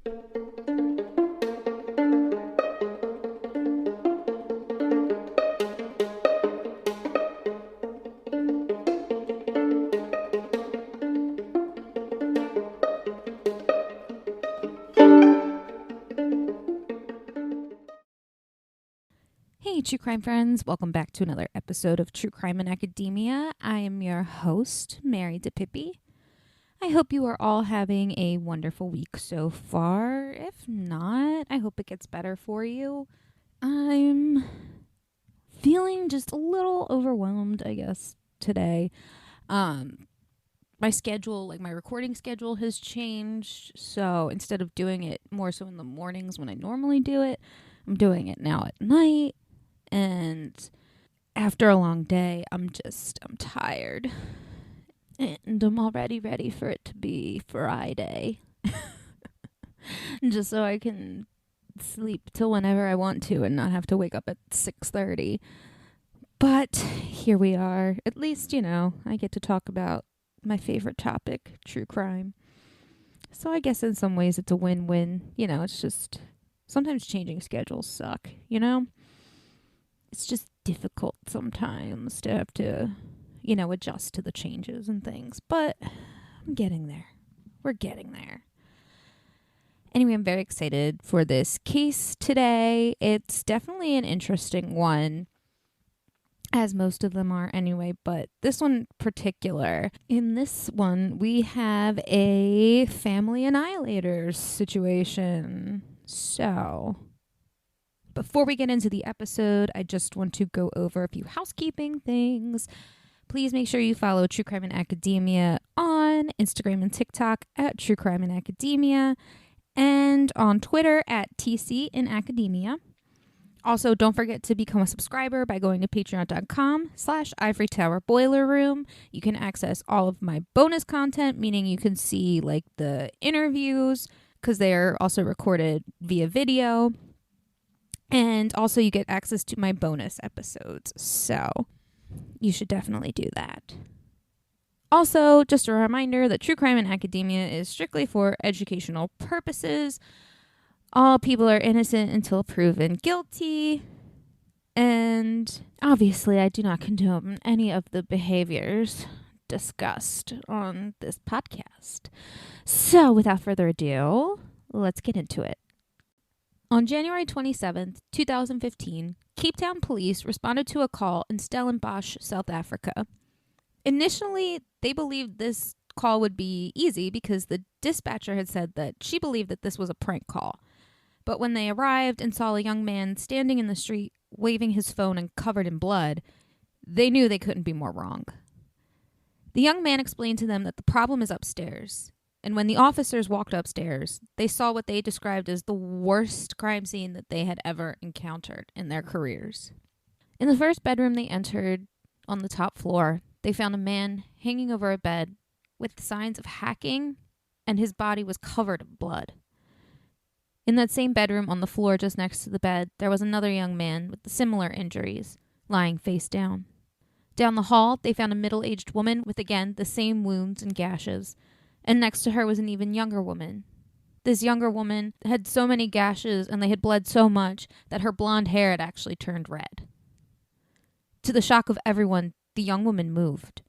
Hey, true crime friends. Welcome back to another episode of True Crime in Academia. I am your host, Mary DePippi. I hope you are all having a wonderful week so far. If not, I hope it gets better for you. I'm feeling just a little overwhelmed, I guess, today. My schedule, like my recording schedule has changed. So instead of doing it more so in the mornings when I normally do it, I'm doing it now at night. And after a long day, I'm tired. And I'm already ready for it to be Friday. Just so I can sleep till whenever I want to and not have to wake up at 6:30. But here we are. At least, I get to talk about my favorite topic, true crime. So I guess in some ways it's a win-win. It's just sometimes changing schedules suck, It's just difficult sometimes to have to, adjust to the changes and things. But I'm getting there. We're getting there. Anyway, I'm very excited for this case today. It's definitely an interesting one, as most of them are anyway, but this one in particular. In this one, we have a family annihilators situation. So before we get into the episode, I just want to go over a few housekeeping things. Please make sure you follow True Crime in Academia on Instagram and TikTok at True Crime in Academia and on Twitter at TC in Academia. Also, don't forget to become a subscriber by going to patreon.com/Ivory Tower Boiler Room. You can access all of my bonus content, meaning you can see like the interviews because they are also recorded via video. And also you get access to my bonus episodes. So you should definitely do that. Also, just a reminder that True Crime in Academia is strictly for educational purposes. All people are innocent until proven guilty. And obviously, I do not condone any of the behaviors discussed on this podcast. So without further ado, let's get into it. On January 27th, 2015, Cape Town police responded to a call in Stellenbosch, South Africa. Initially, they believed this call would be easy because the dispatcher had said that she believed that this was a prank call. But when they arrived and saw a young man standing in the street, waving his phone and covered in blood, they knew they couldn't be more wrong. The young man explained to them that the problem is upstairs. And when the officers walked upstairs, they saw what they described as the worst crime scene that they had ever encountered in their careers. In the first bedroom they entered, on the top floor, they found a man hanging over a bed with signs of hacking, and his body was covered in blood. In that same bedroom, on the floor just next to the bed, there was another young man with similar injuries, lying face down. Down the hall, they found a middle-aged woman with, again, the same wounds and gashes, and next to her was an even younger woman. This younger woman had so many gashes and they had bled so much that her blonde hair had actually turned red. To the shock of everyone, the young woman moved.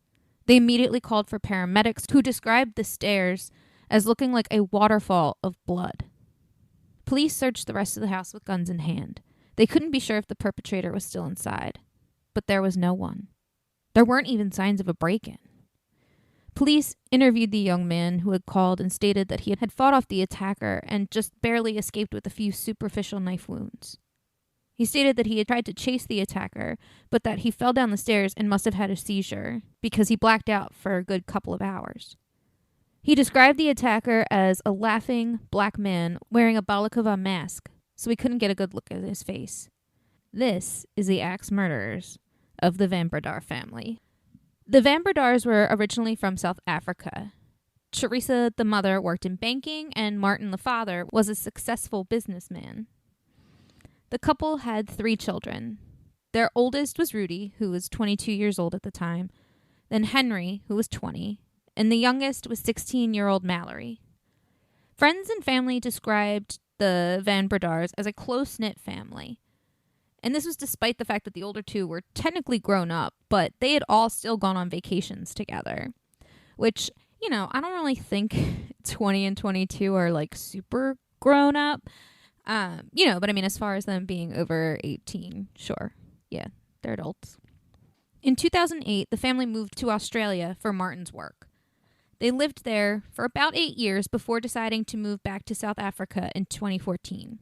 They immediately called for paramedics who described the stairs as looking like a waterfall of blood. Police searched the rest of the house with guns in hand. They couldn't be sure if the perpetrator was still inside, but there was no one. There weren't even signs of a break-in. Police interviewed the young man who had called and stated that he had fought off the attacker and just barely escaped with a few superficial knife wounds. He stated that he had tried to chase the attacker, but that he fell down the stairs and must have had a seizure because he blacked out for a good couple of hours. He described the attacker as a laughing black man wearing a balaclava mask, so we couldn't get a good look at his face. This is the axe murderers of the Van Breda family. The Van Bredas were originally from South Africa. Teresa, the mother, worked in banking, and Martin, the father, was a successful businessman. The couple had 3 children. Their oldest was Rudi, who was 22 years old at the time, then Henry, who was 20, and the youngest was 16-year-old Mallory. Friends and family described the Van Bredars as a close-knit family. And this was despite the fact that the older two were technically grown up, but they had all still gone on vacations together. Which, I don't really think 20 and 22 are like super grown up. But I mean, as far as them being over 18, sure. Yeah, they're adults. In 2008, the family moved to Australia for Martin's work. They lived there for about 8 years before deciding to move back to South Africa in 2014.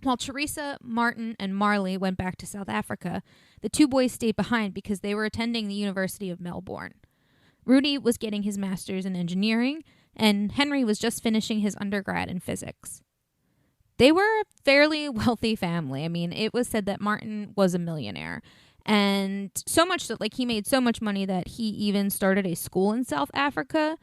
While Teresa, Martin, and Marli went back to South Africa, the two boys stayed behind because they were attending the University of Melbourne. Rudi was getting his master's in engineering, and Henry was just finishing his undergrad in physics. They were a fairly wealthy family. I mean, it was said that Martin was a millionaire. And so much that, he made so much money that he even started a school in South Africa.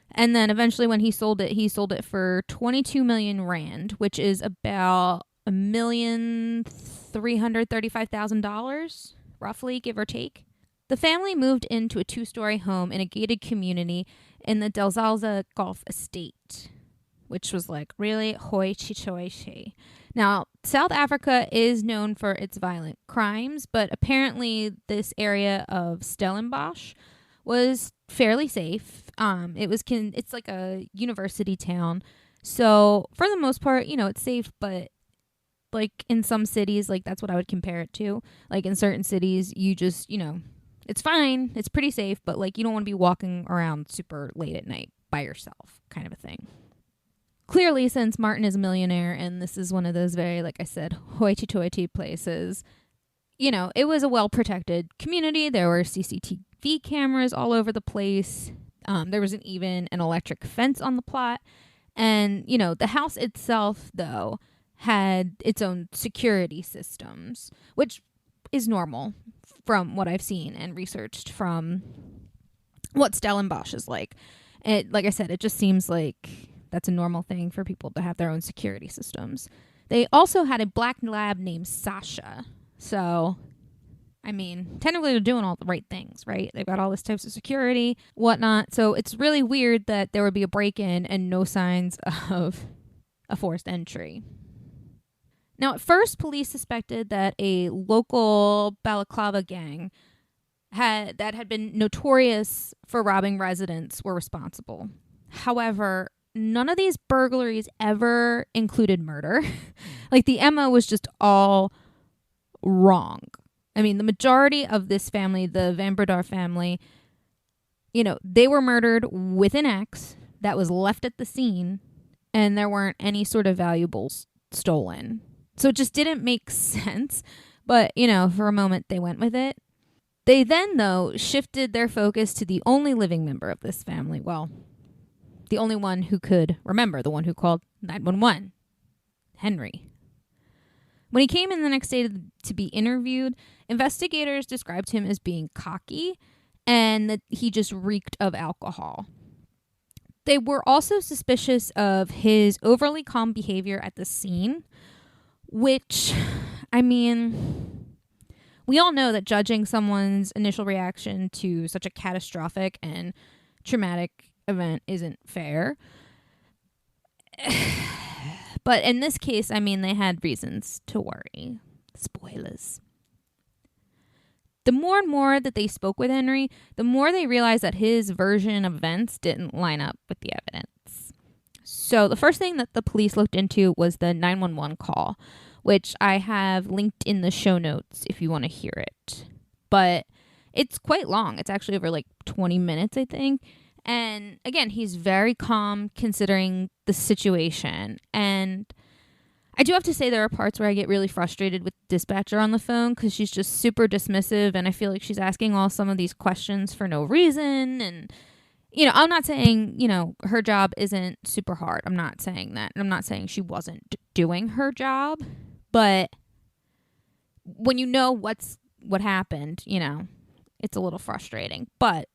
And then eventually when he sold it for 22 million rand, which is about $1,335,000, roughly, give or take. The family moved into a 2-story home in a gated community in the Delzalza Golf Estate, which was really hoi-chi-choi-chi. Now, South Africa is known for its violent crimes, but apparently this area of Stellenbosch was fairly safe. It's like a university town. So for the most part, it's safe, but in some cities, that's what I would compare it to. In certain cities, you just, it's fine. It's pretty safe, but you don't want to be walking around super late at night by yourself kind of a thing. Clearly, since Martin is a millionaire and this is one of those very, like I said, hoity-toity places, it was a well-protected community. There were CCTV cameras all over the place. There wasn't even an electric fence on the plot. And, the house itself, though, had its own security systems, which is normal from what I've seen and researched from what Stellenbosch is like. Like I said, it just seems like that's a normal thing for people to have their own security systems. They also had a black lab named Sasha. So, I mean, technically they're doing all the right things, right? They've got all this types of security, whatnot. So it's really weird that there would be a break-in and no signs of a forced entry. Now, at first, police suspected that a local balaclava gang that had been notorious for robbing residents were responsible. However, none of these burglaries ever included murder. The MO was just all wrong. I mean, the majority of this family, the Van Breda family, they were murdered with an axe that was left at the scene, and there weren't any sort of valuables stolen. So it just didn't make sense. But, for a moment they went with it. They then, though, shifted their focus to the only living member of this family. Well, the only one who could remember, the one who called 911, Henry. When he came in the next day to be interviewed, investigators described him as being cocky and that he just reeked of alcohol. They were also suspicious of his overly calm behavior at the scene, which, I mean, we all know that judging someone's initial reaction to such a catastrophic and traumatic event isn't fair. But in this case, I mean, they had reasons to worry. Spoilers. The more and more that they spoke with Henry, the more they realized that his version of events didn't line up with the evidence. So the first thing that the police looked into was the 911 call, which I have linked in the show notes if you want to hear it. But it's quite long. It's actually over 20 minutes, I think. And again, he's very calm considering the situation. And I do have to say there are parts where I get really frustrated with dispatcher on the phone because she's just super dismissive and I feel like she's asking some of these questions for no reason. And, I'm not saying, her job isn't super hard. I'm not saying that. I'm not saying she wasn't doing her job. But when you know what happened, it's a little frustrating. But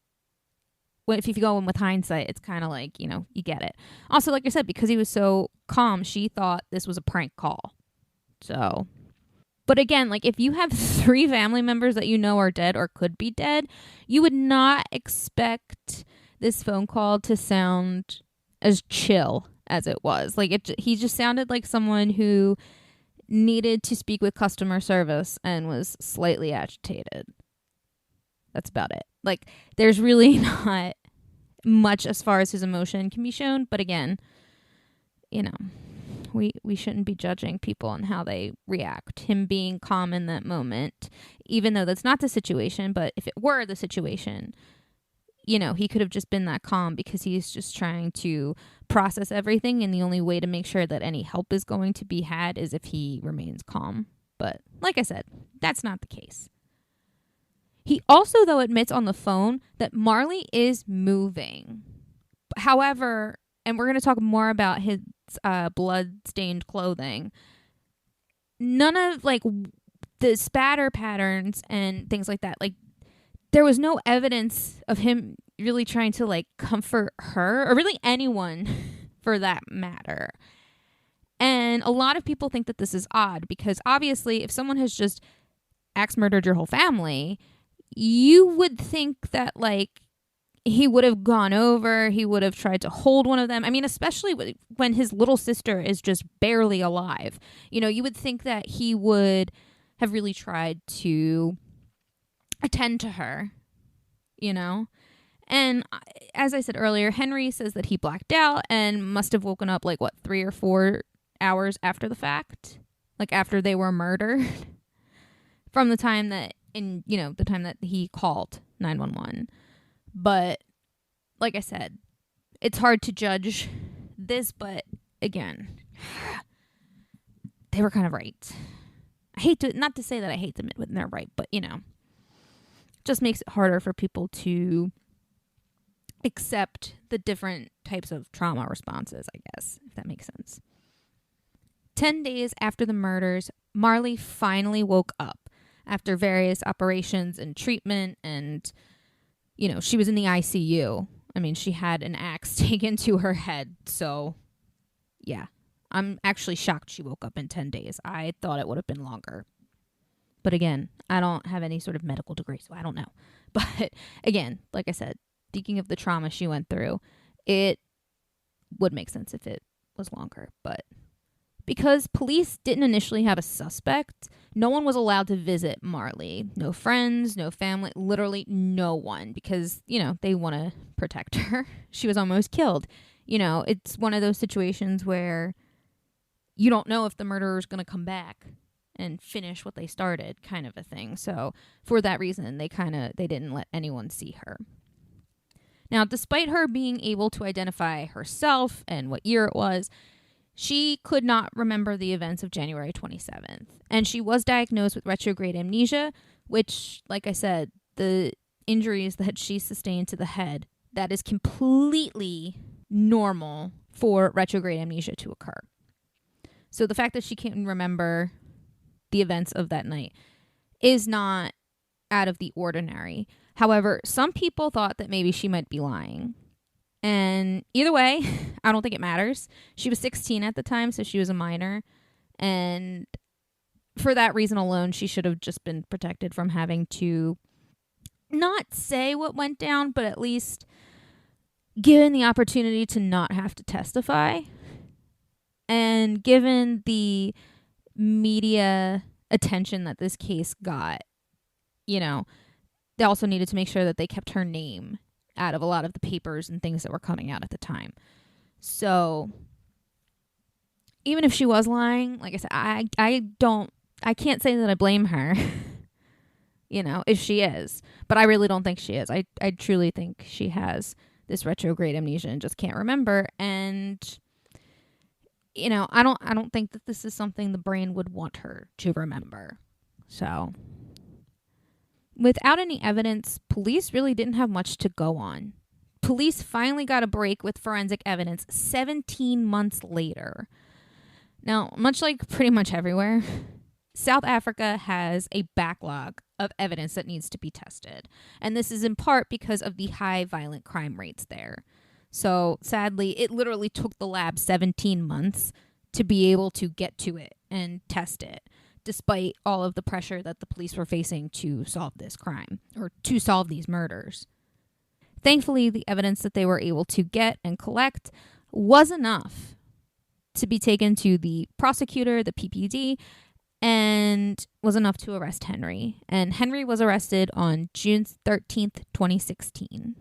if you go in with hindsight, it's kind of you get it. Also, like I said, because he was so calm, she thought this was a prank call. So, but again, if you have 3 family members that are dead or could be dead, you would not expect this phone call to sound as chill as it was. Like, he just sounded like someone who needed to speak with customer service and was slightly agitated. That's about it. Like, there's really not much as far as his emotion can be shown. But again, you know, we shouldn't be judging people on how they react. Him being calm in that moment, even though that's not the situation, but if it were the situation, you know, he could have just been that calm because he's just trying to process everything, and the only way to make sure that any help is going to be had is if he remains calm. But like I said, that's not the case. He also, though, admits on the phone that Marli is moving. However, and we're going to talk more about his blood-stained clothing, none of, like, the spatter patterns and things like that, like, there was no evidence of him really trying to, like, comfort her, or really anyone for that matter. And a lot of people think that this is odd because obviously if someone has just axe murdered your whole family, you would think that, like, he would have gone over, he would have tried to hold one of them. I mean, especially when his little sister is just barely alive. You know, you would think that he would have really tried to attend to her, you know? And as I said earlier, Henry says that he blacked out and must have woken up, like, 3 or 4 hours after the fact? Like, after they were murdered? From the time that, the time that he called 911. But, like I said, it's hard to judge this, but again, they were kind of right. Not to say that I hate them when they're right, but, just makes it harder for people to accept the different types of trauma responses, I guess, if that makes sense. 10 days after the murders, Marli finally woke up after various operations and treatment, and she was in the ICU. I mean, she had an axe taken to her head. So, yeah. I'm actually shocked she woke up in 10 days. I thought it would have been longer. But again, I don't have any sort of medical degree, so I don't know. But again, like I said, thinking of the trauma she went through, it would make sense if it was longer. But because police didn't initially have a suspect, no one was allowed to visit Marli. No friends, no family, literally no one, because, they want to protect her. She was almost killed. It's one of those situations where you don't know if the murderer is going to come back and finish what they started, kind of a thing. So for that reason, they didn't let anyone see her. Now, despite her being able to identify herself and what year it was, she could not remember the events of January 27th. And she was diagnosed with retrograde amnesia, which, like I said, the injuries that she sustained to the head, that is completely normal for retrograde amnesia to occur. So the fact that she can't remember the events of that night is not out of the ordinary. However, some people thought that maybe she might be lying. And either way, I don't think it matters. She was 16 at the time, so she was a minor. And for that reason alone, she should have just been protected from having to not say what went down, but at least given the opportunity to not have to testify. And given the media attention that this case got, they also needed to make sure that they kept her name out of a lot of the papers and things that were coming out at the time. So even if she was lying, like I said, I can't say that I blame her, if she is, but I really don't think she is. I truly think she has this retrograde amnesia and just can't remember. And, I don't think that this is something the brain would want her to remember. So without any evidence, police really didn't have much to go on. Police finally got a break with forensic evidence 17 months later. Now, much like pretty much everywhere, South Africa has a backlog of evidence that needs to be tested. And this is in part because of the high violent crime rates there. So sadly, it literally took the lab 17 months to be able to get to it and test it, despite all of the pressure that the police were facing to solve this crime, or to solve these murders. Thankfully, the evidence that they were able to get and collect was enough to be taken to the prosecutor, the PPD, and was enough to arrest Henry. And Henry was arrested on June 13th, 2016.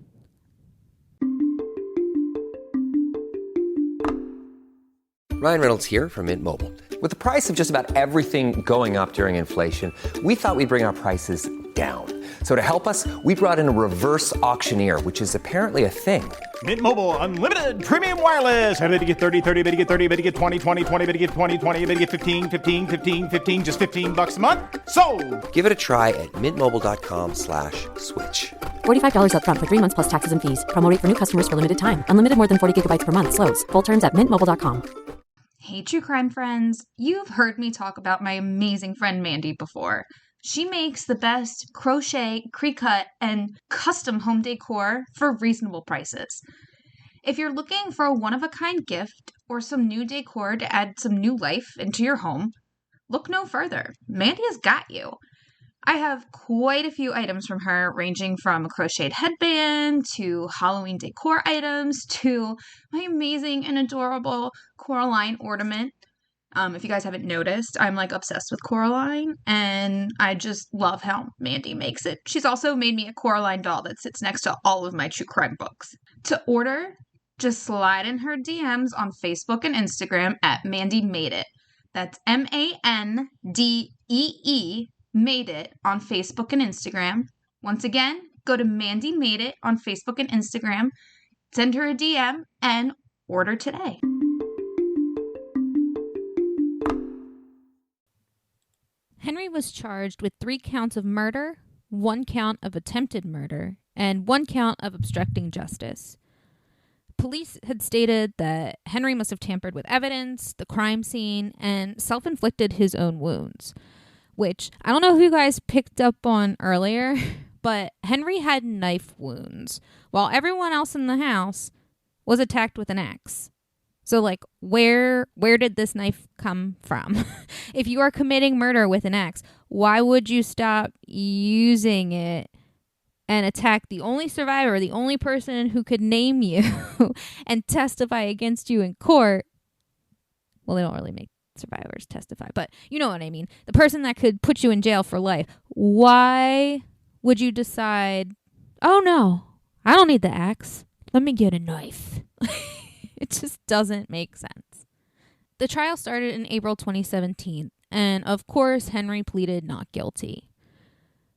Ryan Reynolds here from Mint Mobile. With the price of just about everything going up during inflation, we thought we'd bring our prices down. So to help us, we brought in a reverse auctioneer, which is apparently a thing. Mint Mobile Unlimited Premium Wireless. How to get 30, 30, bit to get 30, bit to get 20, 20, 20, bit to get 20, 20, bit to get 15, 15, 15, 15, just $15 a month? Sold! Give it a try at mintmobile.com/switch. $45 up front for 3 months plus taxes and fees. Promo rate for new customers for limited time. Unlimited more than 40 gigabytes per month. Slows full terms at mintmobile.com. Hey, true crime friends. You've heard me talk about my amazing friend Mandy before. She makes the best crochet, pre-cut, and custom home decor for reasonable prices. If you're looking for a one-of-a-kind gift or some new decor to add some new life into your home, look no further. Mandy has got you. I have quite a few items from her, ranging from a crocheted headband to Halloween decor items to my amazing and adorable Coraline ornament. If you guys haven't noticed, I'm like obsessed with Coraline, and I just love how Mandy makes it. She's also made me a Coraline doll that sits next to all of my true crime books. To order, just slide in her DMs on Facebook and Instagram at Mandy Made It. That's MANDEE Made It on Facebook and Instagram. Once again, go to Mandy Made It on Facebook and Instagram, send her a DM, and order today. Henry was charged with 3 counts of murder, 1 count of attempted murder, and 1 count of obstructing justice. Police had stated that Henry must have tampered with evidence, the crime scene, and self-inflicted his own wounds. Which, I don't know if you guys picked up on earlier, but Henry had knife wounds, while everyone else in the house was attacked with an axe. So, like, where did this knife come from? If you are committing murder with an axe, why would you stop using it and attack the only survivor, the only person who could name you and testify against you in court? Well, they don't really make survivors testify, but you know what I mean. The person that could put you in jail for life. Why would you decide, oh no, I don't need the axe. Let me get a knife. It just doesn't make sense. The trial started in April 2017, and of course, Henry pleaded not guilty.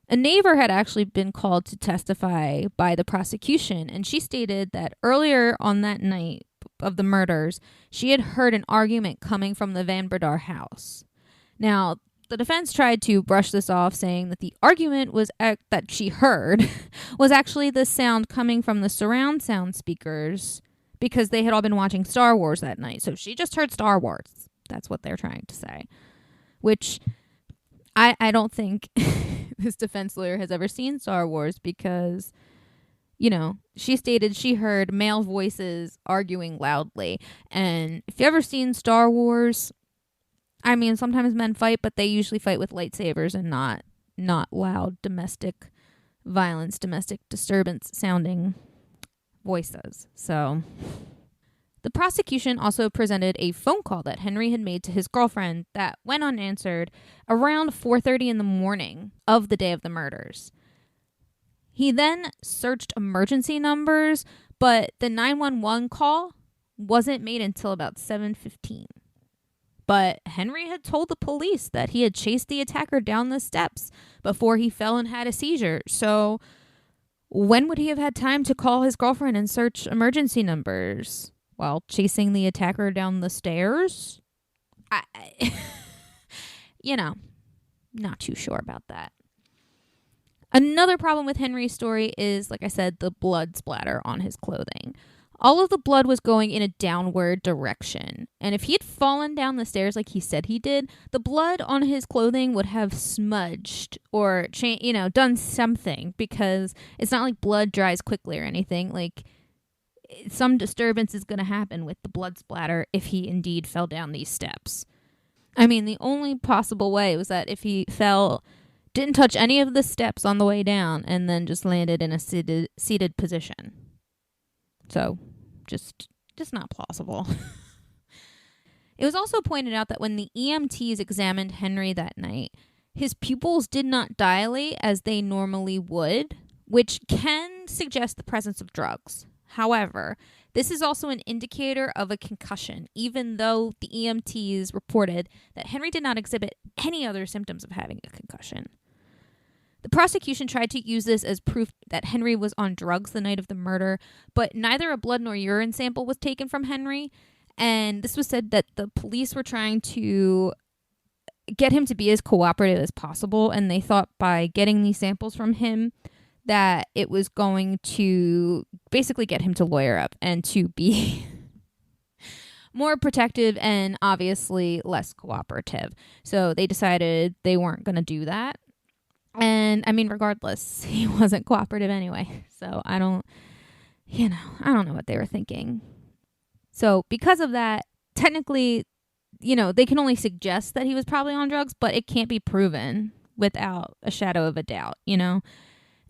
A neighbor had actually been called to testify by the prosecution, and she stated that earlier on that night of the murders, she had heard an argument coming from the Van Breda house. Now, the defense tried to brush this off, saying that the argument was that she heard was actually the sound coming from the surround sound speakers because they had all been watching Star Wars that night. So she just heard Star Wars. That's what they're trying to say. Which I don't think this defense lawyer has ever seen Star Wars because, you know, she stated she heard male voices arguing loudly. And if you've ever seen Star Wars, I mean, sometimes men fight, but they usually fight with lightsabers and not loud domestic violence, domestic disturbance sounding voices. So the prosecution also presented a phone call that Henry had made to his girlfriend that went unanswered around 4:30 in the morning of the day of the murders. He then searched emergency numbers, but the 911 call wasn't made until about 7:15. But Henry had told the police that he had chased the attacker down the steps before he fell and had a seizure. So when would he have had time to call his girlfriend and search emergency numbers? While chasing the attacker down the stairs? You know, not too sure about that. Another problem with Henry's story is, like I said, the blood splatter on his clothing. All of the blood was going in a downward direction. And if he had fallen down the stairs like he said he did, the blood on his clothing would have smudged or, done something, because it's not like blood dries quickly or anything. Like, some disturbance is going to happen with the blood splatter if he indeed fell down these steps. I mean, the only possible way was that if he fell, didn't touch any of the steps on the way down, and then just landed in a seated position. So, just just not plausible. It was also pointed out that when the EMTs examined Henry that night, his pupils did not dilate as they normally would, which can suggest the presence of drugs. However, this is also an indicator of a concussion, even though the EMTs reported that Henry did not exhibit any other symptoms of having a concussion. The prosecution tried to use this as proof that Henry was on drugs the night of the murder, but neither a blood nor urine sample was taken from Henry, and this was said that the police were trying to get him to be as cooperative as possible, and they thought by getting these samples from him that it was going to basically get him to lawyer up and to be more protective and obviously less cooperative. So they decided they weren't going to do that. And I mean, regardless, he wasn't cooperative anyway. So I don't know what they were thinking. So because of that, technically, they can only suggest that he was probably on drugs, but it can't be proven without a shadow of a doubt,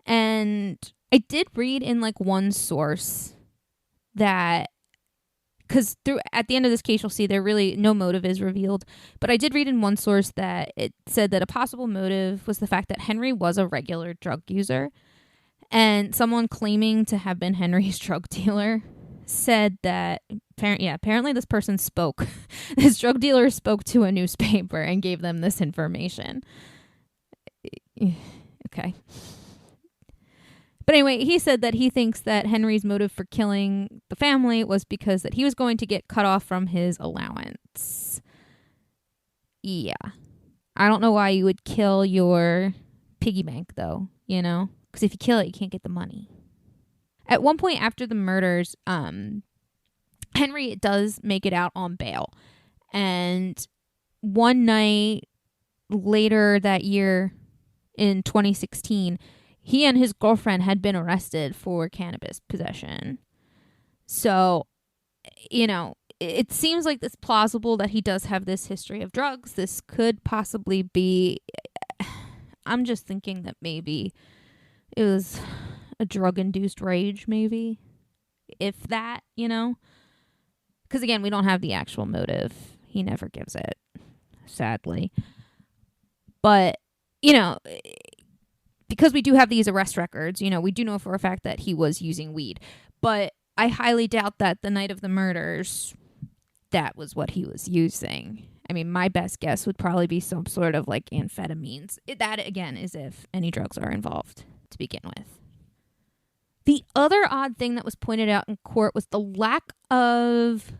And I did read in one source that, because at the end of this case, you'll see there really no motive is revealed. But I did read in one source that it said that a possible motive was the fact that Henry was a regular drug user. And someone claiming to have been Henry's drug dealer said that, apparently this person spoke. This drug dealer spoke to a newspaper and gave them this information. Okay. But anyway, he said that he thinks that Henry's motive for killing the family was because that he was going to get cut off from his allowance. Yeah. I don't know why you would kill your piggy bank, though, Because if you kill it, you can't get the money. At one point after the murders, Henry does make it out on bail. And one night later that year, in 2016, he and his girlfriend had been arrested for cannabis possession. So, it seems like it's plausible that he does have this history of drugs. This could possibly be, I'm just thinking that maybe it was a drug-induced rage, maybe. If that, Because again, we don't have the actual motive. He never gives it, sadly. But, because we do have these arrest records, we do know for a fact that he was using weed. But I highly doubt that the night of the murders, that was what he was using. I mean, my best guess would probably be some sort of amphetamines. That, again, is if any drugs are involved to begin with. The other odd thing that was pointed out in court was the lack of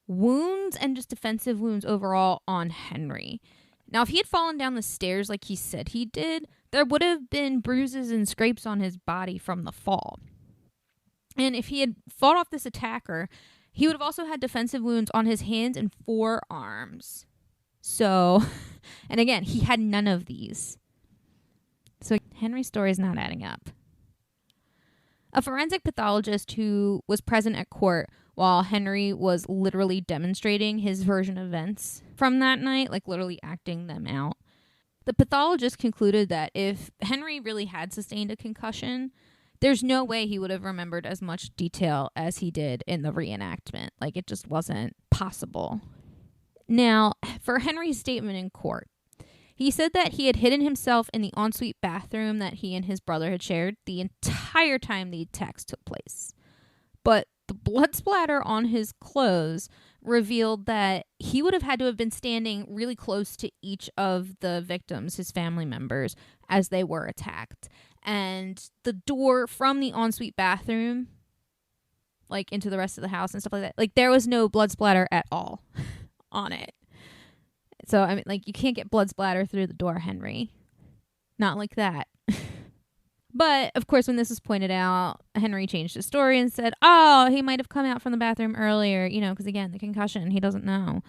wounds and just defensive wounds overall on Henry. Now, if he had fallen down the stairs like he said he did, there would have been bruises and scrapes on his body from the fall. And if he had fought off this attacker, he would have also had defensive wounds on his hands and forearms. So, and again, he had none of these. So Henry's story is not adding up. A forensic pathologist who was present at court while Henry was literally demonstrating his version of events from that night, literally acting them out. The pathologist concluded that if Henry really had sustained a concussion, there's no way he would have remembered as much detail as he did in the reenactment. It just wasn't possible. Now, for Henry's statement in court, he said that he had hidden himself in the ensuite bathroom that he and his brother had shared the entire time the attacks took place. But the blood splatter on his clothes revealed that he would have had to have been standing really close to each of the victims, his family members, as they were attacked. And the door from the ensuite bathroom, into the rest of the house and stuff like that, there was no blood splatter at all on it. So, I mean, you can't get blood splatter through the door, Henry. Not like that. But, of course, when this was pointed out, Henry changed his story and said, he might have come out from the bathroom earlier, because, again, the concussion, he doesn't know.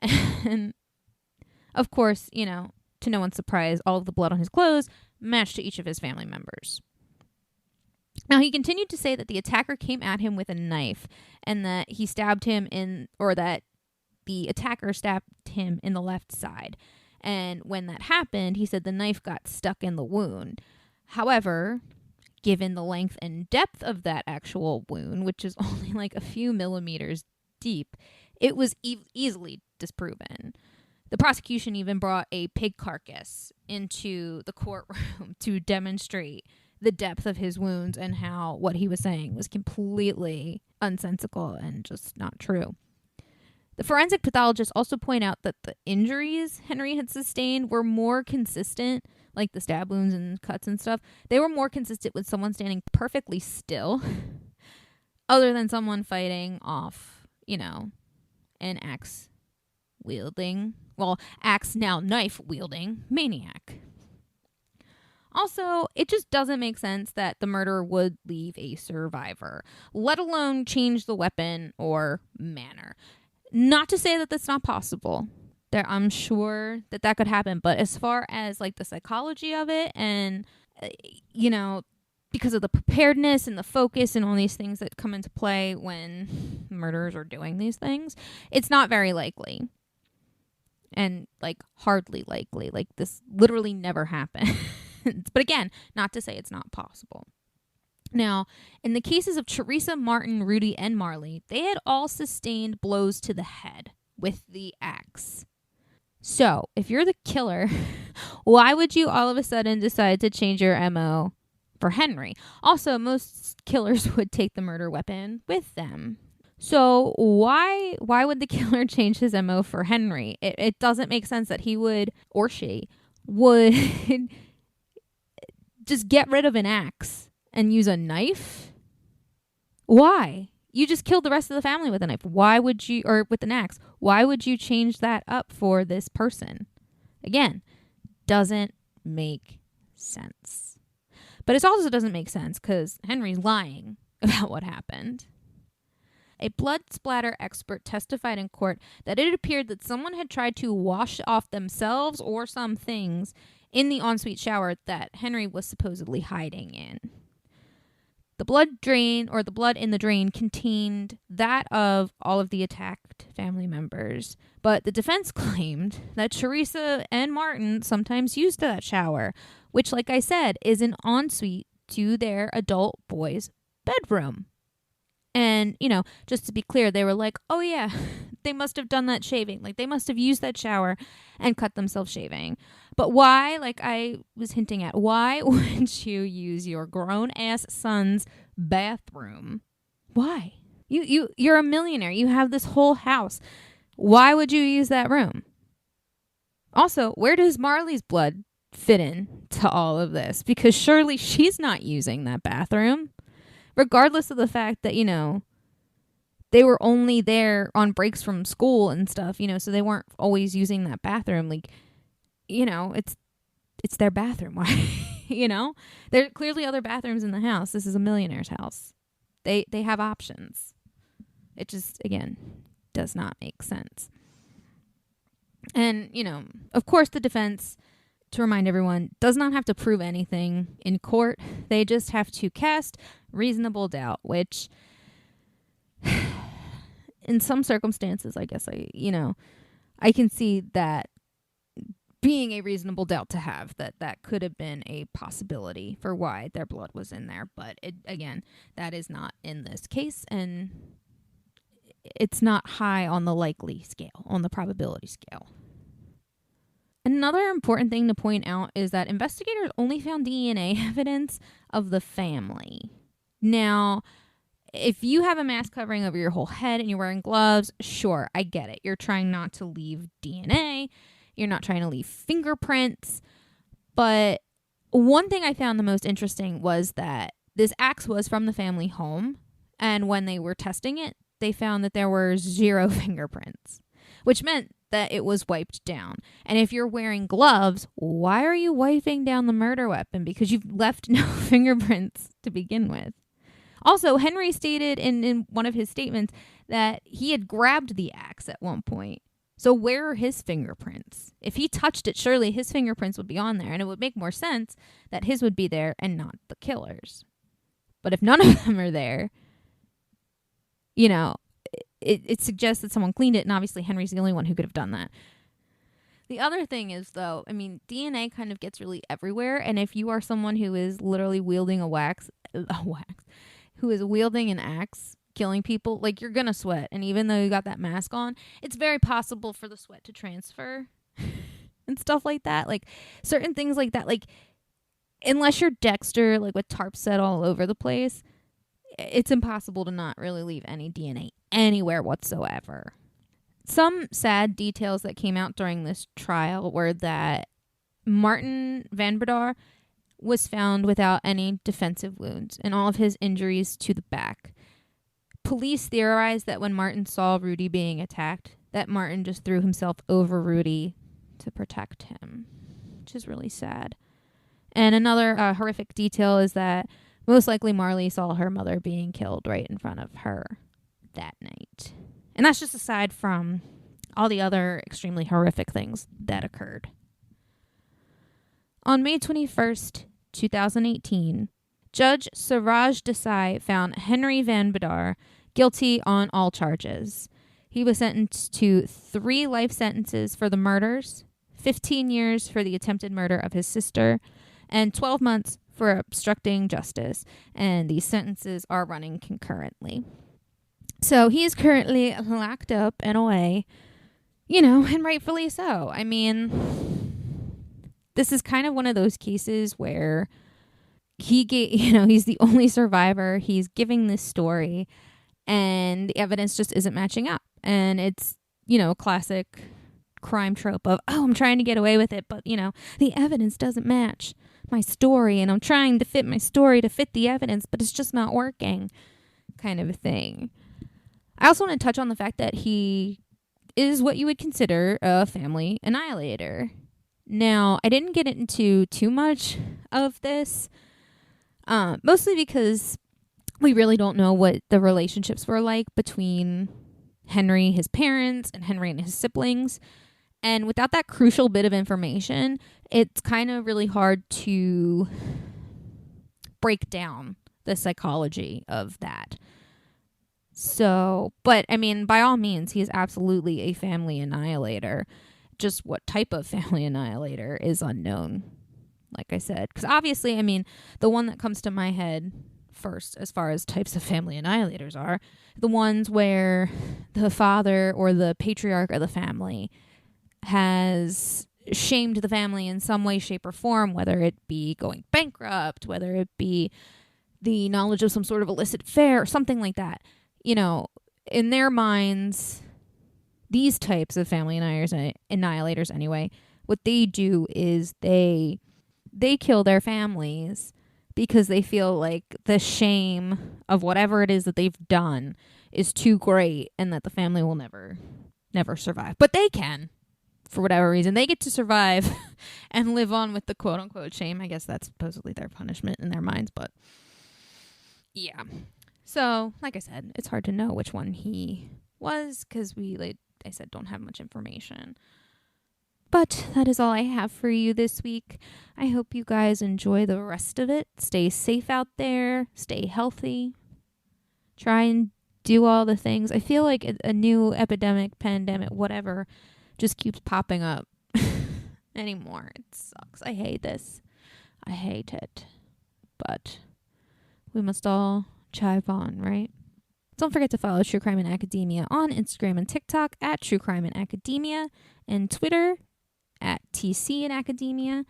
And, of course, to no one's surprise, all of the blood on his clothes matched to each of his family members. Now, he continued to say that the attacker came at him with a knife and that he stabbed him that the attacker stabbed him in the left side. And when that happened, he said the knife got stuck in the wound. However, given the length and depth of that actual wound, which is only like a few millimeters deep, it was easily disproven. The prosecution even brought a pig carcass into the courtroom to demonstrate the depth of his wounds and how what he was saying was completely unsensical and just not true. The forensic pathologists also point out that the injuries Henry had sustained were more consistent, like the stab wounds and cuts and stuff. They were more consistent with someone standing perfectly still, other than someone fighting off, an axe-wielding, axe now knife-wielding maniac. Also, it just doesn't make sense that the murderer would leave a survivor, let alone change the weapon or manner. Not to say that that's not possible. I'm sure that could happen. But as far as like the psychology of it and, because of the preparedness and the focus and all these things that come into play when murderers are doing these things, it's not very likely. And like hardly likely. Like this literally never happened. But again, not to say it's not possible. Now, in the cases of Teresa, Martin, Rudi, and Marli, they had all sustained blows to the head with the axe. So, if you're the killer, why would you all of a sudden decide to change your MO for Henry? Also, most killers would take the murder weapon with them. So, why would the killer change his MO for Henry? It doesn't make sense that he would, or she, would just get rid of an axe and use a knife? Why? You just killed the rest of the family with a knife. Why would you, or with an axe, why would you change that up for this person? Again, doesn't make sense. But it also doesn't make sense because Henry's lying about what happened. A blood splatter expert testified in court that it appeared that someone had tried to wash off themselves or some things in the ensuite shower that Henry was supposedly hiding in. The blood drain, or the blood in the drain, contained that of all of the attacked family members. But the defense claimed that Teresa and Martin sometimes used that shower, which, like I said, is an ensuite to their adult boy's bedroom. And, just to be clear, they were like, oh yeah, they must have done that shaving. Like, they must have used that shower and cut themselves shaving. But why, like I was hinting at, why wouldn't you use your grown-ass son's bathroom? Why? You're a millionaire. You have this whole house. Why would you use that room? Also, where does Marli's blood fit in to all of this? Because surely she's not using that bathroom. Regardless of the fact that, they were only there on breaks from school and stuff, so they weren't always using that bathroom. Like, it's their bathroom. Why? There are clearly other bathrooms in the house. This is a millionaire's house. They have options. It just, again, does not make sense. And, of course, the defense, to remind everyone, does not have to prove anything in court. They just have to cast reasonable doubt, which in some circumstances, I guess I can see that being a reasonable doubt to have, that could have been a possibility for why their blood was in there. But again, that is not in this case, and it's not high on the likely scale, on the probability scale. Another important thing to point out is that investigators only found DNA evidence of the family. Now, if you have a mask covering over your whole head and you're wearing gloves, sure, I get it. You're trying not to leave DNA. You're not trying to leave fingerprints. But one thing I found the most interesting was that this axe was from the family home. And when they were testing it, they found that there were 0 fingerprints, which meant that it was wiped down. And if you're wearing gloves, why are you wiping down the murder weapon? Because you've left no fingerprints to begin with. Also, Henry stated in one of his statements that he had grabbed the axe at one point. So where are his fingerprints? If he touched it, surely his fingerprints would be on there, and it would make more sense that his would be there and not the killer's. But if none of them are there, it suggests that someone cleaned it, and obviously Henry's the only one who could have done that. The other thing is, though, I mean, DNA kind of gets really everywhere, and if you are someone who is literally wielding who is wielding an axe, killing people, like, you're gonna sweat, and even though you got that mask on, it's very possible for the sweat to transfer and stuff like that. Like, certain things like that, like, unless you're Dexter, like, with tarps set all over the place, it's impossible to not really leave any DNA anywhere whatsoever. Some sad details that came out during this trial were that Martin Van Breda was found without any defensive wounds and all of his injuries to the back. Police theorized that when Martin saw Rudi being attacked, that Martin just threw himself over Rudi to protect him, which is really sad. And another horrific detail is that most likely Marli saw her mother being killed right in front of her that night. And that's just aside from all the other extremely horrific things that occurred. On May 21st, 2018, Judge Suraj Desai found Henry Van Breda guilty on all charges. He was sentenced to 3 life sentences for the murders, 15 years for the attempted murder of his sister, and 12 months for obstructing justice. And these sentences are running concurrently. So he is currently locked up and away, and rightfully so. I mean, this is kind of one of those cases where he's the only survivor. He's giving this story and the evidence just isn't matching up. And it's, a classic crime trope of, I'm trying to get away with it, but, the evidence doesn't match my story, and I'm trying to fit my story to fit the evidence, but it's just not working, kind of a thing. I also want to touch on the fact that he is what you would consider a family annihilator. Now, I didn't get into too much of this, mostly because we really don't know what the relationships were like between Henry, his parents, and Henry and his siblings. And without that crucial bit of information, it's kind of really hard to break down the psychology of that. So, but I mean, by all means, he is absolutely a family annihilator. Just what type of family annihilator is unknown, like I said. Because obviously, I mean, the one that comes to my head first, as far as types of family annihilators, are the ones where the father or the patriarch of the family has shamed the family in some way, shape, or form, whether it be going bankrupt, whether it be the knowledge of some sort of illicit affair, or something like that. In their minds, these types of family annihilators anyway, what they do is they kill their families because they feel like the shame of whatever it is that they've done is too great and that the family will never survive. But they can, for whatever reason. They get to survive and live on with the quote-unquote shame. I guess that's supposedly their punishment in their minds, but yeah. So, like I said, it's hard to know which one he was because we, like I said, don't have much information. But that is all I have for you this week. I hope you guys enjoy the rest of it. Stay safe out there. Stay healthy. Try and do all the things. I feel like a new epidemic, pandemic, whatever, just keeps popping up anymore. It sucks. I hate this. I hate it. But we must all chive on, right? Don't forget to follow True Crime in Academia on Instagram and TikTok at True Crime in Academia, and Twitter at TC in Academia.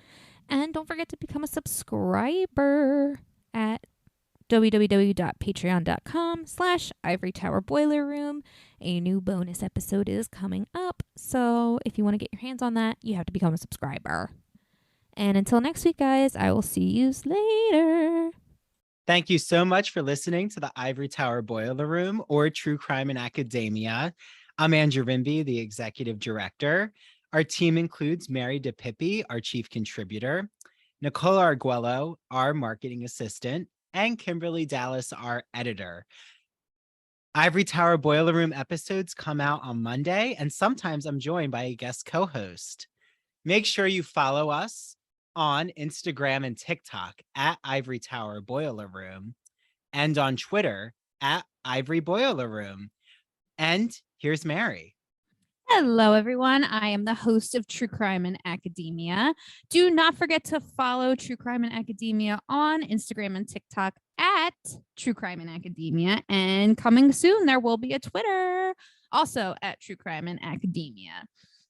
And don't forget to become a subscriber at www.patreon.com/Ivory Tower Boiler Room. A new bonus episode is coming up, so if you want to get your hands on that, you have to become a subscriber. And until next week, guys, I will see you later. Thank you so much for listening to the Ivory Tower Boiler Room, or True Crime in Academia. I'm Andrew Rimby, the executive director. Our team includes Mary DePippi, our chief contributor, Nicole Arguello, our marketing assistant, and Kimberly Dallas, our editor. Ivory Tower Boiler Room episodes come out on Monday, and sometimes I'm joined by a guest co-host. Make sure you follow us on Instagram and TikTok at Ivory Tower Boiler Room, and on Twitter at Ivory Boiler Room. And here's Mary. Hello, everyone. I am the host of True Crime and Academia. Do not forget to follow True Crime and Academia on Instagram and TikTok at True Crime and Academia. And coming soon, there will be a Twitter also at True Crime and Academia.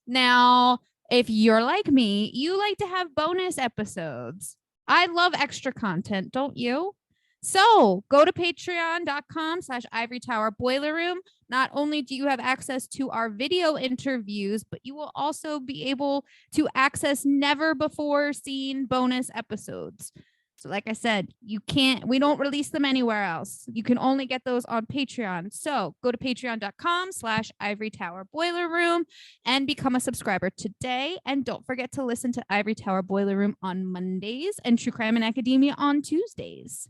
Now, if you're like me, you like to have bonus episodes. I love extra content, don't you? So go to patreon.com/Ivory Tower Boiler Room. Not only do you have access to our video interviews, but you will also be able to access never before seen bonus episodes. So like I said, we don't release them anywhere else. You can only get those on Patreon. So go to patreon.com/Ivory Tower Boiler Room and become a subscriber today. And don't forget to listen to Ivory Tower Boiler Room on Mondays and True Crime and Academia on Tuesdays.